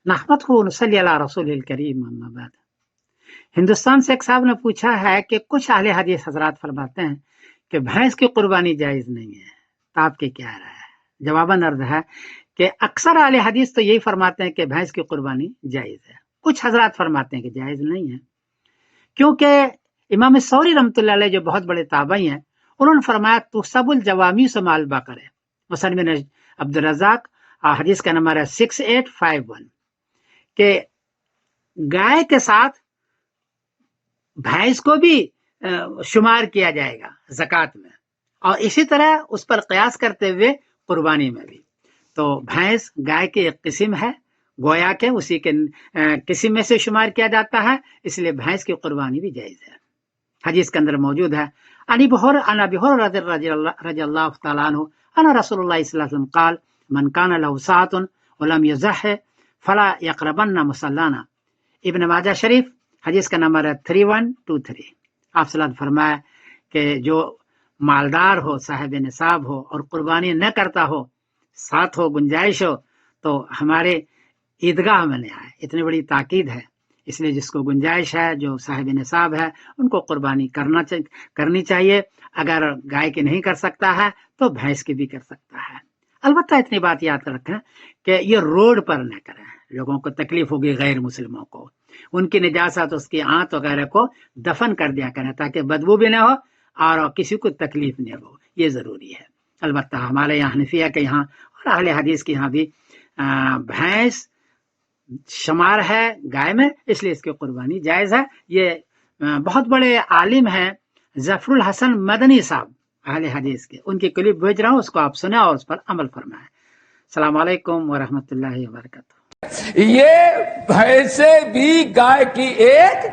नहमदहु व नसल्ली अला रसूलिल करीम अम्मा बाद। हिंदुस्तान से एक साहब ने पूछा है कि कुछ अहले हदीस हजरात फरमाते हैं कि भैंस की कुर्बानी जायज नहीं है, तो आपकी क्या राय है? जवाबन अर्ज है कि अक्सर अहले हदीस तो यही फरमाते हैं कि भैंस की कुर्बानी जायज है, कुछ हजरात फरमाते हैं कि जायज नहीं है, क्योंकि इमाम सौरी रहमतुल्लाह अलैह जो बहुत बड़े ताबई हैं, उन्होंने फरमाया तो सबुल जवामी से माल बाकर है। मुसन्निफ ने अब्दुल रज़ाक हदीस का नंबर है 6851 कि गाय के साथ भैंस को भी शुमार किया जाएगा ज़कात में, और इसी तरह उस पर कयास करते हुए कुर्बानी में भी। तो भैंस गाय की एक किस्म है, गोया के उसी के किस्म में से शुमार किया जाता है, इसलिए भैंस की कुर्बानी भी जायज है। हदीस के अंदर मौजूद है अनी बहर रज़ियल्लाहु तआला अन्हु अना रसूलुल्लाह सल्लल्लाहु अलैहि वसल्लम क़ाल मन कान लहु साअतुन व लम यज़ह फला यक़रबन्ना मुसल्लाना। इब्न माजा शरीफ हदीस का नंबर है 3123। आप सल्लल्लाहु अलैहि वसल्लम फरमाया कि जो मालदार हो, साहिब निसाब हो और कुर्बानी न करता हो, साथ हो, गुंजाइश हो, तो हमारे ईदगाह में न आए। इतनी बड़ी ताकीद है, इसलिए जिसको गुंजाइश है, जो साहिब निसाब है, उनको कुर्बानी करनी चाहिए। अगर गाय की नहीं कर सकता है तो भैंस की भी कर सकता है। अलबत्ता इतनी बात याद रखें कि ये रोड पर न करें, लोगों को तकलीफ होगी, गैर मुस्लिमों को, उनकी निजात उसकी आंत वगैरह को दफन कर दिया करें ताकि बदबू भी न हो और किसी को तकलीफ नहीं हो, ये जरूरी है। अलबत्ता हमारे यहाँ हनफिया के यहाँ और अहले हदीस के यहाँ भी भैंस शुमार है गाय में, इसलिए इसकी कुर्बानी जायज है। ये बहुत बड़े आलिम हैं जफरुल हसन मदनी साहब अहले हदीस के, उनकी क्लिप भेज रहा हूँ, उसको आप सुने और उस पर अमल फरमाएं। अस्सलाम वालेकुम व रहमतुल्लाहि व बरकातुहू। ये भैंसे भी गाय की एक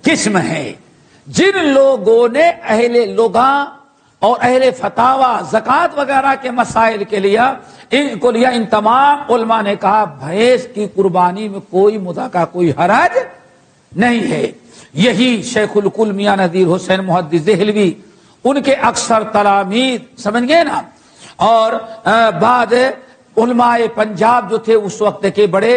किस्म है। जिन लोगों ने अहले लुगा और अहले फतावा ज़कात वगैरह के मसाइल के लिए इनको लिया, इन तमाम उलमा ने कहा भैंस की कुर्बानी में कोई मुद्दा का कोई हरज नहीं है। यही शेखुल कुल मियां नज़ीर हुसैन मुहद्दिस देहलवी, उनके अक्सर तलामीद, समझ गए ना, और बाद उलमाए पंजाब जो थे उस वक्त के बड़े,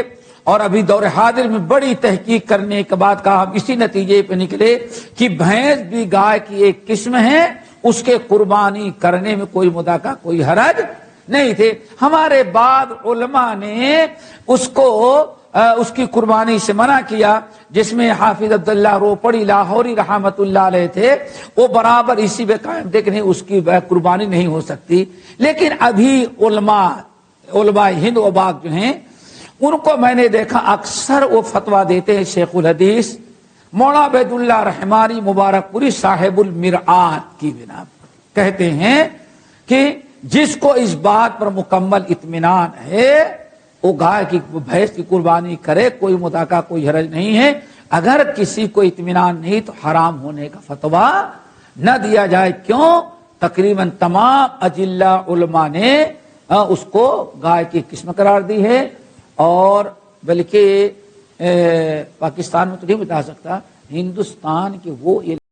और अभी दौर हाजिर में बड़ी तहकीक करने के बाद कहा हम इसी नतीजे पे निकले कि भैंस भी गाय की एक किस्म है, उसके कुर्बानी करने में कोई मुद्दा का कोई हरज नहीं थे। हमारे बाद उलमा ने उसको उसकी कुर्बानी से मना किया, जिसमें हाफिज अब्दुल्लाह रोपड़ी लाहौरी रहमतुल्लाह अलैह थे, वो बराबर इसी पे कायम थे कि नहीं उसकी कुर्बानी नहीं हो सकती। लेकिन अभी उलमा हिंद व बाग जो हैं, उनको मैंने देखा अक्सर वो फतवा देते हैं। शेखुल हदीस मौला अबैदुल्लाह रहमानी मुबारकपुरी साहिबुल मिरआत की बिना कहते हैं कि जिसको इस बात पर मुकम्मल इत्मीनान है वो गाय की भैंस की कुर्बानी करे, कोई मुद्दा का कोई हरज नहीं है। अगर किसी को इत्मीनान नहीं तो हराम होने का फतवा न दिया जाए। क्यों? तकरीबन तमाम अजिल्ला उलमा ने उसको गाय की किस्म करार दी है, और बल्कि पाकिस्तान में तो नहीं बता सकता, हिंदुस्तान के वो